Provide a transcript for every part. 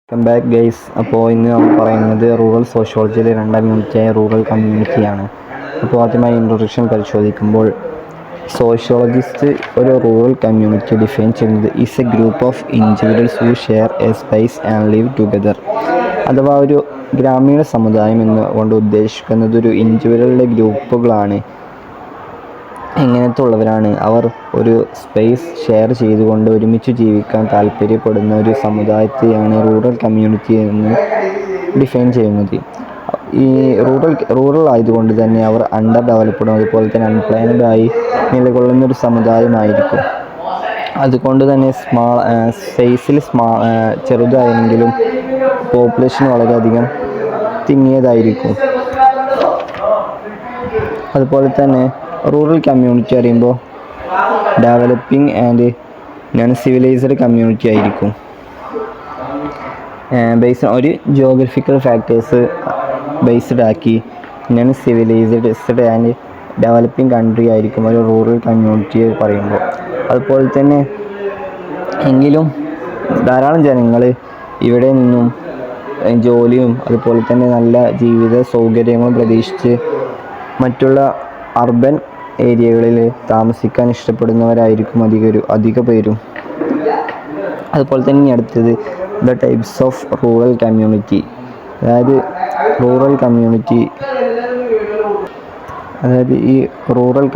Welcome back guys. അപ്പോൾ ഇന്ന് നമ്മൾ പറയുന്നത് റൂറൽ സോഷ്യോളജിയിലെ രണ്ടാം യൂണിറ്റായ റൂറൽ കമ്മ്യൂണിറ്റിയാണ്. അപ്പോൾ ആദ്യമായി ഇൻട്രൊഡക്ഷൻ പരിശോധിക്കുമ്പോൾ സോഷ്യോളജിസ്റ്റ് ഒരു റൂറൽ കമ്മ്യൂണിറ്റി ഡിഫൈൻ ചെയ്യുന്നത് is A group of individuals who share A space and live together. അഥവാ ഒരു ഗ്രാമീണ സമുദായം എന്നുകൊണ്ട് ഉദ്ദേശിക്കുന്നത് ഒരു ഇൻഡിവിജ്വലുകളുടെ ഗ്രൂപ്പുകളാണ്. ഇങ്ങനത്തുള്ളവരാണ് അവർ ഒരു സ്പേസ് ഷെയർ ചെയ്തുകൊണ്ട് ഒരുമിച്ച് ജീവിക്കാൻ താല്പര്യപ്പെടുന്ന ഒരു സമുദായത്തെയാണ് റൂറൽ കമ്മ്യൂണിറ്റി എന്ന് ഡിഫൈൻ ചെയ്യുന്നത്. ഈ റൂറൽ ആയതുകൊണ്ട് തന്നെ അവർ അണ്ടർ ഡെവലപ്ഡും അതുപോലെ തന്നെ അൺപ്ലാൻഡ് ആയി നിലകൊള്ളുന്നൊരു സമുദായമായിരിക്കും. അതുകൊണ്ട് തന്നെ സൈസിൽ ചെറുതായെങ്കിലും പോപ്പുലേഷൻ വളരെയധികം തിങ്ങിയതായിരിക്കും. അതുപോലെ തന്നെ റൂറൽ കമ്മ്യൂണിറ്റി പറയുമ്പോൾ developing and non civilised community ആയിരിക്കും. ഒരു ജിയോഗ്രഫിക്കൽ ഫാക്ടേഴ്സ് ബേസ്ഡ് ആക്കി non civilised and developing country ആയിരിക്കും ഒരു റൂറൽ കമ്മ്യൂണിറ്റി പറയുമ്പോൾ. അതുപോലെ തന്നെ എങ്കിലും ധാരാളം ജനങ്ങൾ ഇവിടെ നിന്നും ജോലിയും അതുപോലെ തന്നെ നല്ല ജീവിത സൗകര്യങ്ങളും പ്രതീക്ഷിച്ച് മറ്റുള്ള അർബൻ ഏരിയകളിൽ താമസിക്കാൻ ഇഷ്ടപ്പെടുന്നവരായിരിക്കും അധിക പേരും. അതുപോലെ തന്നെ അടുത്തത് the types of rural community. അതായത് ഈ റൂറൽ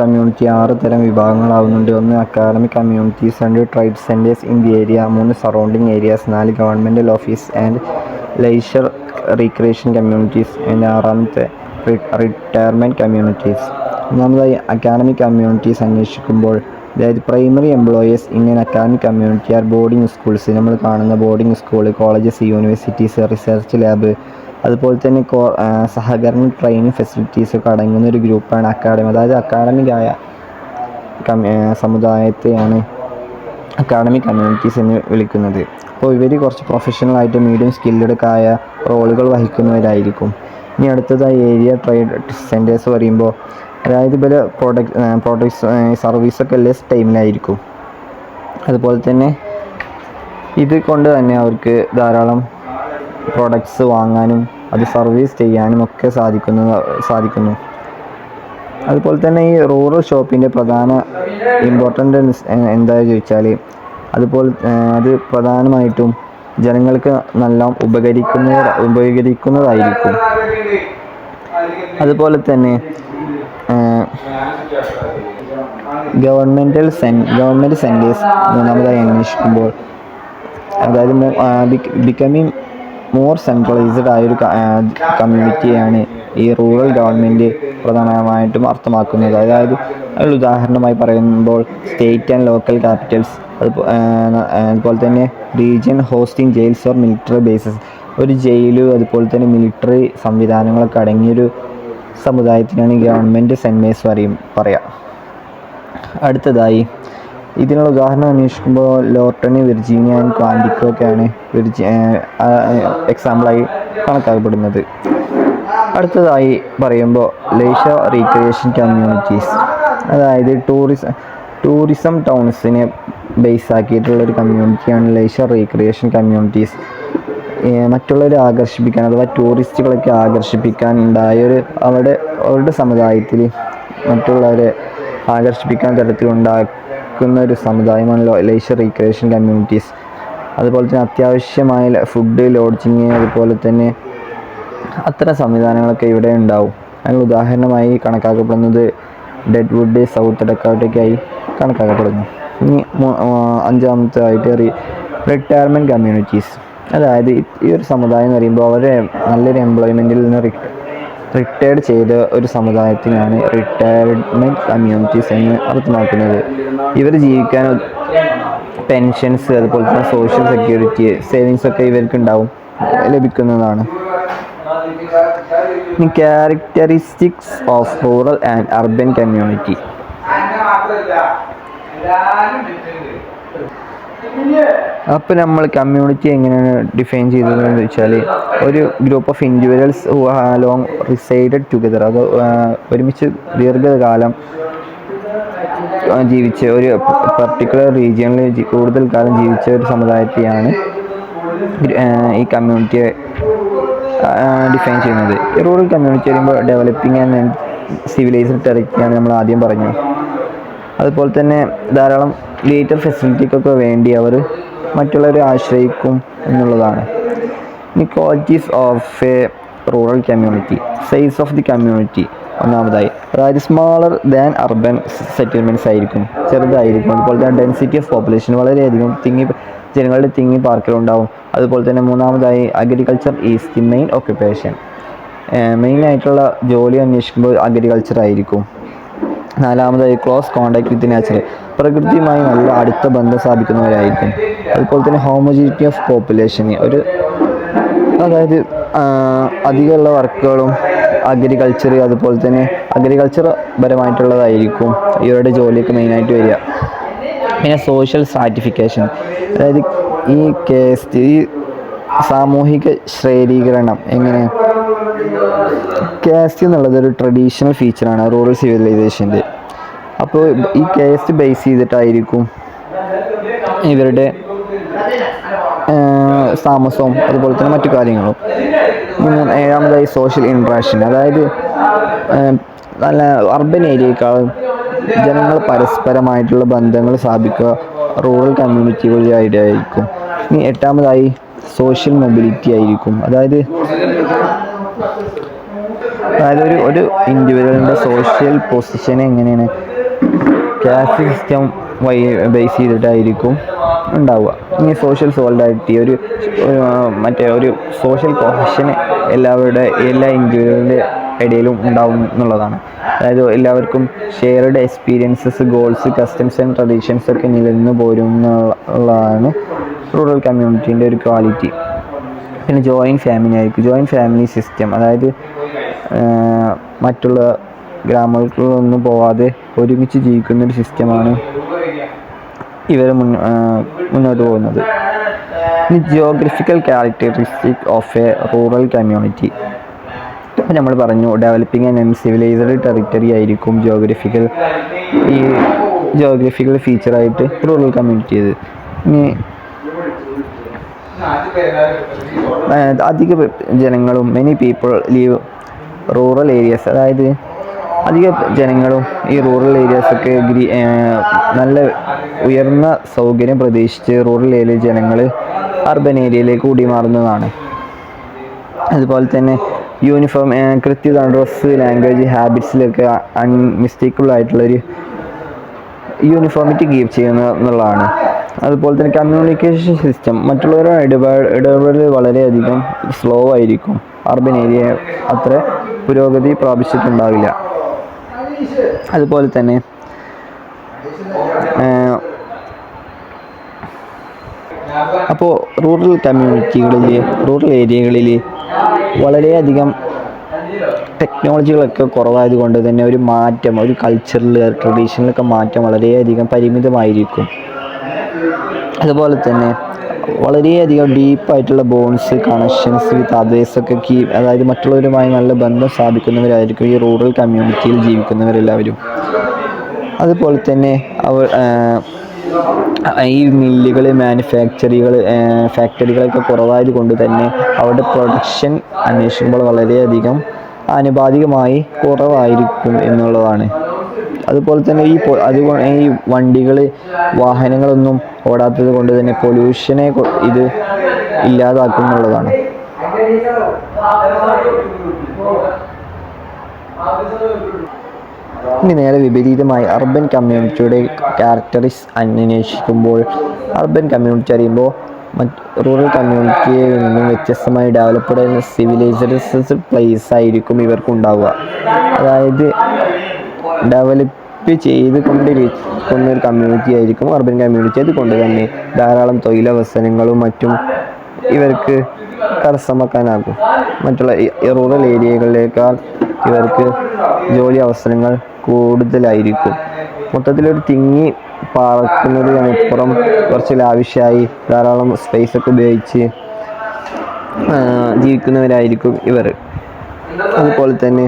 കമ്മ്യൂണിറ്റി 6 തരം വിഭാഗങ്ങളാവുന്നുണ്ട്. 1 academic communities, 2 tribe centres in the area, 3 surrounding areas, 4 governmental office and leisure recreation communities, 6 retirement communities. ഒന്നാമതായി അക്കാഡമിക് കമ്മ്യൂണിറ്റീസ് അന്വേഷിക്കുമ്പോൾ അതായത് primary employers in an academic community are boarding schools. നമ്മൾ കാണുന്ന boarding school, colleges, universities, research lab, അതുപോലെ തന്നെ സഹകരണ training facilities ഒക്കെ അടങ്ങുന്ന ഒരു ഗ്രൂപ്പാണ് അതായത് അക്കാഡമിക് ആയ സമുദായത്തെയാണ് അക്കാഡമിക് കമ്മ്യൂണിറ്റീസ് എന്ന് വിളിക്കുന്നത്. അപ്പോൾ ഇവർ കുറച്ച് പ്രൊഫഷണലായിട്ട് മീഡിയം സ്കിൽഡ് ആയ റോളുകൾ വഹിക്കുന്നവരായിരിക്കും. ഇനി അടുത്തതായി ഏരിയ ട്രേഡ് സെൻറ്റേഴ്സ് പറയുമ്പോൾ അതായത് ഇവർ പ്രോഡക്ട്സ് സർവീസൊക്കെ ലെസ് ടൈമിലായിരിക്കും. അതുപോലെ തന്നെ ഇത് കൊണ്ട് തന്നെ അവർക്ക് ധാരാളം പ്രോഡക്ട്സ് വാങ്ങാനും അത് സർവീസ് ചെയ്യാനും ഒക്കെ സാധിക്കുന്നു. അതുപോലെ തന്നെ ഈ റൂറൽ ഷോപ്പിൻ്റെ പ്രധാന ഇമ്പോർട്ടൻ്റ് എന്താണെന്ന് ചോദിച്ചാൽ അത് പ്രധാനമായിട്ടും ജനങ്ങൾക്ക് നല്ല ഉപകരിക്കുന്നതായിരിക്കും. അതുപോലെ തന്നെ ഗവൺമെൻറ് സെൻറ്റേഴ്സ് മൂന്നാമതായി അന്വേഷിക്കുമ്പോൾ അതായത് ബിക്കമിങ് മോർ സെൻട്രലൈസ്ഡ് ആയൊരു കമ്മ്യൂണിറ്റിയാണ് ഈ റൂറൽ ഗവൺമെൻറ് പ്രധാനമായിട്ടും അർത്ഥമാക്കുന്നത്. അതായത് അതിൽ ഉദാഹരണമായി പറയുമ്പോൾ സ്റ്റേറ്റ് ആൻഡ് ലോക്കൽ ക്യാപിറ്റൽസ്, അതുപോലെ തന്നെ region hosting jails or military bases. ഒരു ജയിലും അതുപോലെ തന്നെ മിലിറ്ററി സംവിധാനങ്ങളൊക്കെ അടങ്ങിയൊരു സമുദായത്തിനാണ് ഗവൺമെൻറ് സെൻറ്റേഴ്സ് പറയാം. അടുത്തതായി ഇതിനുള്ള ഉദാഹരണം അന്വേഷിക്കുമ്പോൾ ലോർട്ടൺ, വിർജീനിയ ആൻഡ് ക്വാൻറ്റിക്കോ ഒക്കെയാണ് എക്സാമ്പിളായി കണക്കാക്കപ്പെടുന്നത്. അടുത്തതായി പറയുമ്പോൾ ലേഷർ റീക്രിയേഷൻ കമ്മ്യൂണിറ്റീസ്, അതായത് ടൂറിസം ടൗൺസിനെ ബേസ് ആക്കിയിട്ടുള്ളൊരു കമ്മ്യൂണിറ്റിയാണ് ലേഷർ റീക്രിയേഷൻ കമ്മ്യൂണിറ്റീസ്. മറ്റുള്ളവരെ ആകർഷിപ്പിക്കാൻ അഥവാ ടൂറിസ്റ്റുകളൊക്കെ ആകർഷിപ്പിക്കാൻ അവരുടെ സമുദായത്തിൽ മറ്റുള്ളവരെ ആകർഷിപ്പിക്കാൻ തരത്തിലുണ്ടാക്കുന്ന ഒരു സമുദായമാണ് ലേഷർ റീക്രിയേഷൻ കമ്മ്യൂണിറ്റീസ്. അതുപോലെ തന്നെ അത്യാവശ്യമായ ഫുഡ്, ലോഡ്ജിങ്, അതുപോലെ തന്നെ അത്തരം സംവിധാനങ്ങളൊക്കെ ഇവിടെ ഉണ്ടാവും. അതിന് ഉദാഹരണമായി കണക്കാക്കപ്പെടുന്നത് ഡെഡ്വുഡ്, സൗത്ത് ഡക്കോട്ടയ്ക്കായി കണക്കാക്കപ്പെടുന്നു. ഇനി 5-ാമതായിട്ട് റിട്ടയർമെൻറ്റ് കമ്മ്യൂണിറ്റീസ്, അതായത് ഈ ഒരു സമുദായം എന്ന് പറയുമ്പോൾ അവരെ നല്ലൊരു എംപ്ലോയ്മെൻറ്റിൽ നിന്ന് റിട്ടയർഡ് ചെയ്ത ഒരു സമുദായത്തിനാണ് റിട്ടയർമെൻറ്റ് കമ്മ്യൂണിറ്റീസ് എന്ന് അർത്ഥമാക്കുന്നത്. ഇവർ ജീവിക്കാൻ പെൻഷൻസ് അതുപോലെ തന്നെ സോഷ്യൽ സെക്യൂരിറ്റി സേവിങ്സ് ഒക്കെ ഇവർക്ക് ലഭിക്കുന്നതാണ്. Characteristics of rural and urban community. അപ്പോൾ നമ്മൾ കമ്മ്യൂണിറ്റി എങ്ങനെയാണ് ഡിഫൈൻ ചെയ്തതെന്ന് വെച്ചാൽ ഒരു group of individuals who long resided together, അത് ഒരുമിച്ച് ദീർഘകാലം ജീവിച്ച ഒരു പർട്ടിക്കുലർ റീജിയണിൽ കൂടുതൽ കാലം ജീവിച്ച ഒരു സമുദായത്തെയാണ് ഈ കമ്മ്യൂണിറ്റിയെ ഡിഫൈൻ ചെയ്യുന്നത്. റൂറൽ കമ്മ്യൂണിറ്റി പറയുമ്പോൾ ഡെവലപ്പിംഗ് ആൻഡ് സിവിലൈസ്ഡ് ടെറിട്ടറിയാണ് നമ്മൾ ആദ്യം പറഞ്ഞു. അതുപോലെ തന്നെ ധാരാളം ലേറ്റർ ഫെസിലിറ്റിക്കൊക്കെ വേണ്ടി അവർ മറ്റുള്ളവരെ ആശ്രയിക്കും എന്നുള്ളതാണ്. ഇനി qualities of a rural community. Size of the community ഒന്നാമതായി, അതായത് സ്മാളർ ദാൻ അർബൻ സെറ്റിൽമെൻറ്റ്സ് ആയിരിക്കും, ചെറുതായിരിക്കും. അതുപോലെ തന്നെ ഡെൻസിറ്റി ഓഫ് പോപ്പുലേഷൻ വളരെയധികം ജനങ്ങളുടെ തിങ്ങി പാർക്കലുണ്ടാവും. അതുപോലെ തന്നെ മൂന്നാമതായി agriculture is the main occupation. മെയിനായിട്ടുള്ള ജോലി അന്വേഷിക്കുമ്പോൾ അഗ്രികൾച്ചർ ആയിരിക്കും. നാലാമതായി ക്ലോസ് കോണ്ടാക്ട് വിത്ത് നാച്ചർ, പ്രകൃതിയുമായി നല്ല അടുത്ത ബന്ധം സ്ഥാപിക്കുന്നവരായിരിക്കും. അതുപോലെ തന്നെ ഹോമോജിനിറ്റി ഓഫ് പോപ്പുലേഷൻ, അതായത് അധികമുള്ള വർക്കുകളും അതുപോലെ തന്നെ അഗ്രികൾച്ചർ പരമായിട്ടുള്ളതായിരിക്കും ഇവരുടെ ജോലിയൊക്കെ മെയിനായിട്ട് വരിക. പിന്നെ സോഷ്യൽ സ്ട്രാറ്റിഫിക്കേഷൻ, അതായത് ഈ സാമൂഹിക ശ്രേണീകരണം. എങ്ങനെ? കാസ്റ്റ് എന്നുള്ളത് ഒരു ട്രഡീഷണൽ ഫീച്ചറാണ് റൂറൽ സിവിലൈസേഷൻ്റെ. അപ്പോൾ ഈ കാസ്റ്റ് ബേസ് ചെയ്തിട്ടായിരിക്കും ഇവരുടെ താമസവും അതുപോലെ തന്നെ മറ്റു കാര്യങ്ങളും. ഏഴാമതായി സോഷ്യൽ ഇൻട്രാക്ഷൻ, അതായത് നല്ല അർബൻ ഏരിയയേക്കാളും ജനങ്ങൾ പരസ്പരമായിട്ടുള്ള ബന്ധങ്ങൾ സ്ഥാപിക്കുക റൂറൽ കമ്മ്യൂണിറ്റികളിലായിരിക്കും. ഇനി എട്ടാമതായി സോഷ്യൽ മൊബിലിറ്റി ആയിരിക്കും. അതായത് ഒരു ഇൻഡിവിജ്വലിൻ്റെ സോഷ്യൽ പൊസിഷൻ എങ്ങനെയാണ് കാസ്റ്റ് സിസ്റ്റം ബേസ് ചെയ്തിട്ടായിരിക്കും ഉണ്ടാവുക. ഇനി സോഷ്യൽ സോളിഡാരിറ്റി, ഒരു സോഷ്യൽ കൊഹഷൻ എല്ലാ ഇൻഡിവിജ്വലിൻ്റെ ഇടയിലും ഉണ്ടാവും എന്നുള്ളതാണ്. അതായത് എല്ലാവർക്കും shared experiences, goals, customs and traditions ഒക്കെ നിലനിന്ന് പോരും എന്നുള്ളതാണ് റൂറൽ കമ്മ്യൂണിറ്റീൻ്റെ ഒരു ക്വാളിറ്റി. പിന്നെ ജോയിൻറ്റ് ഫാമിലി ആയിരിക്കും. ജോയിൻറ്റ് ഫാമിലി സിസ്റ്റം, അതായത് മറ്റുള്ള ഗ്രാമങ്ങൾക്കൊന്നും പോവാതെ ഒരുമിച്ച് ജീവിക്കുന്നൊരു സിസ്റ്റമാണ് ഇവർ മുന്നോട്ട് പോകുന്നത്. ഇനി geographical characteristic of a rural community. അപ്പം നമ്മൾ പറഞ്ഞു ഡെവലപ്പിംഗ് ആൻഡ് അൺസിവിലൈസ്ഡ് ടെറിട്ടറി ആയിരിക്കും ജിയോഗ്രഫിക്കൽ ഫീച്ചറായിട്ട് റൂറൽ കമ്മ്യൂണിറ്റി ചെയ്ത്. ഇനി അധിക ജനങ്ങളും many people leave rural areas, അതായത് അധിക ജനങ്ങളും ഈ റൂറൽ ഏരിയാസൊക്കെ നല്ല ഉയർന്ന സൗകര്യം പ്രതീക്ഷിച്ച് റൂറൽ ഏരിയ ജനങ്ങൾ അർബൻ ഏരിയയിലേക്ക് കൂടിമാറുന്നതാണ്. അതുപോലെ തന്നെ യൂണിഫോം കൃത്യത, ഡ്രസ്സ്, ലാംഗ്വേജ്, ഹാബിറ്റ്സിലൊക്കെ അൺമിസ്റ്റേക്കബിൾ ആയിട്ടുള്ളൊരു യൂണിഫോമിറ്റി കീപ്പ് ചെയ്യുന്ന എന്നുള്ളതാണ്. അതുപോലെ തന്നെ കമ്മ്യൂണിക്കേഷൻ സിസ്റ്റം, മറ്റുള്ളവരുടെ ഇടപെടൽ വളരെയധികം സ്ലോ ആയിരിക്കും. അർബൻ ഏരിയ അത്ര പുരോഗതി പ്രാപിച്ചിട്ടുണ്ടാവില്ല. അതുപോലെ തന്നെ അപ്പോൾ റൂറൽ ഏരിയകളിൽ വളരെയധികം ടെക്നോളജികളൊക്കെ കുറവായത് കൊണ്ട് തന്നെ ഒരു കൾച്ചറിൽ, ട്രഡീഷനിലൊക്കെ മാറ്റം വളരെയധികം പരിമിതമായിരിക്കും. അതുപോലെ തന്നെ വളരെയധികം ഡീപ്പായിട്ടുള്ള ബോൺസ്, കണക്ഷൻസ് വിത്ത് അതേഴ്സൊക്കെ അതായത് മറ്റുള്ളവരുമായി നല്ല ബന്ധം സ്ഥാപിക്കുന്നവരായിരിക്കും ഈ റൂറൽ കമ്മ്യൂണിറ്റിയിൽ ജീവിക്കുന്നവരെല്ലാവരും. അതുപോലെ തന്നെ ഈ മില്ലുകൾ, ഫാക്ടറികളൊക്കെ കുറവായത് കൊണ്ട് തന്നെ അവരുടെ പ്രൊഡക്ഷൻ അന്വേഷിക്കുമ്പോൾ വളരെയധികം ആനുപാതികമായി കുറവായിരിക്കും എന്നുള്ളതാണ്. അതുപോലെ തന്നെ ഈ വാഹനങ്ങളൊന്നും ഓടാത്തത് കൊണ്ട് തന്നെ പൊല്യൂഷനെ ഇത് ഇല്ലാതാക്കും എന്നുള്ളതാണ്. ഇനി നേരെ വിപരീതമായി അർബൻ കമ്മ്യൂണിറ്റിയുടെ ക്യാരക്ടറിസ് അന്വേഷിക്കുമ്പോൾ അർബൻ കമ്മ്യൂണിറ്റി അറിയുമ്പോൾ റൂറൽ കമ്മ്യൂണിറ്റിയിൽ നിന്നും വ്യത്യസ്തമായി ഡെവലപ്ഡ് സിവിലൈസ്ഡ് പ്ലേസ് ആയിരിക്കും ഇവർക്കുണ്ടാവുക. അതായത് ഡെവലപ്പ് ചെയ്തുകൊണ്ടിരിക്കുന്ന ഒരു കമ്മ്യൂണിറ്റി ആയിരിക്കും അർബൻ കമ്മ്യൂണിറ്റി. അതുകൊണ്ട് തന്നെ ധാരാളം തൊഴിലവസരങ്ങളും മറ്റും ഇവർക്ക് കരസ്ഥമാക്കാനാകും. മറ്റുള്ള റൂറൽ ഏരിയകളിലേക്കാൾ ഇവർക്ക് ജോലി അവസരങ്ങൾ കൂടുതലായിരിക്കും. മൊത്തത്തിലൊരു തിങ്ങി പാർക്കുന്നതിനപ്പുറം കുറച്ച് ലാവിഷായി ധാരാളം സ്പേസൊക്കെ ഉപയോഗിച്ച് ജീവിക്കുന്നവരായിരിക്കും ഇവർ. അതുപോലെ തന്നെ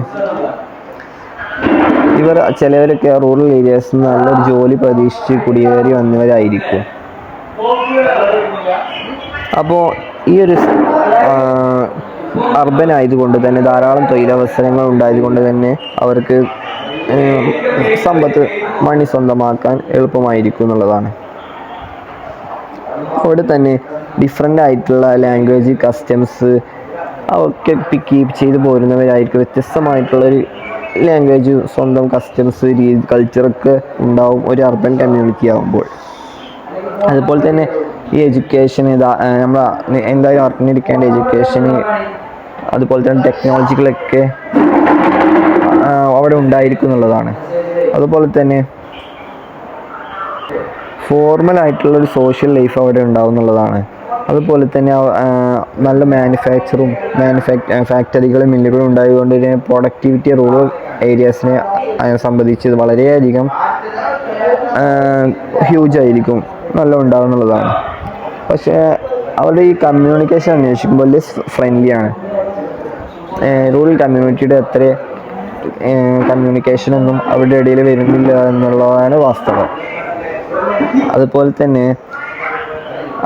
ചിലവരൊക്കെ റൂറൽ ഏരിയാസിൽ നിന്ന് നല്ലൊരു ജോലി പ്രതീക്ഷിച്ച് കുടിയേറി വന്നവരായിരിക്കും. അപ്പോൾ ഈ ഒരു അർബൻ ആയതുകൊണ്ട് തന്നെ ധാരാളം തൊഴിലവസരങ്ങൾ ഉണ്ടായതുകൊണ്ട് തന്നെ അവർക്ക് സമ്പത്ത് മണി സ്വന്തമാക്കാൻ എളുപ്പമായിരിക്കും എന്നുള്ളതാണ്. അവിടെ തന്നെ ഡിഫറെൻ്റ് ആയിട്ടുള്ള ലാംഗ്വേജ് കസ്റ്റംസ് ഒക്കെ കീപ്പ് ചെയ്ത് പോരുന്നവരായിരിക്കും. വ്യത്യസ്തമായിട്ടുള്ളൊരു ലാംഗ്വേജ് സ്വന്തം കസ്റ്റംസ് രീതി കൾച്ചറൊക്കെ ഉണ്ടാവും ഒരു അർബൻ കമ്മ്യൂണിറ്റി ആകുമ്പോൾ. അതുപോലെ തന്നെ ഈ എഡ്യൂക്കേഷന് നമ്മൾ എന്തായാലും അറിഞ്ഞിരിക്കേണ്ട എഡ്യൂക്കേഷന് അതുപോലെ തന്നെ ടെക്നോളജികളൊക്കെ അവിടെ ഉണ്ടായിരിക്കും എന്നുള്ളതാണ്. അതുപോലെ തന്നെ ഫോർമലായിട്ടുള്ളൊരു സോഷ്യൽ ലൈഫ് അവിടെ ഉണ്ടാവും എന്നുള്ളതാണ്. അതുപോലെ തന്നെ നല്ല ഫാക്ടറികളും മില്ലുകളും ഉണ്ടായതുകൊണ്ട് തന്നെ പ്രൊഡക്ടിവിറ്റി റൂറൽ ഏരിയാസിനെ സംബന്ധിച്ച് വളരെയധികം ഹ്യൂജ് ആയിരിക്കും, നല്ല ഉണ്ടാവും എന്നുള്ളതാണ്. പക്ഷേ അവരുടെ ഈ കമ്മ്യൂണിക്കേഷൻ അന്വേഷിക്കുമ്പോൾ വലിയ ഫ്രണ്ട്ലിയാണ്. റൂറൽ കമ്മ്യൂണിറ്റിയുടെ അത്ര കമ്മ്യൂണിക്കേഷനൊന്നും അവരുടെ ഇടയിൽ വരുന്നില്ല എന്നുള്ളതാണ് വാസ്തവം. അതുപോലെ തന്നെ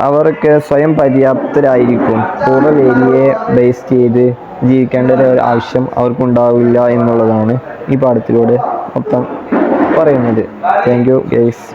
അവർക്ക് സ്വയം പര്യാപ്തരായിരിക്കും. റൂറൽ ഏരിയയെ ബേസ് ചെയ്ത് ജീവിക്കേണ്ട ഒരു ആവശ്യം അവർക്കുണ്ടാവില്ല എന്നുള്ളതാണ് ഈ പാഠത്തിലൂടെ മൊത്തം പറയുന്നത്. Thank you guys.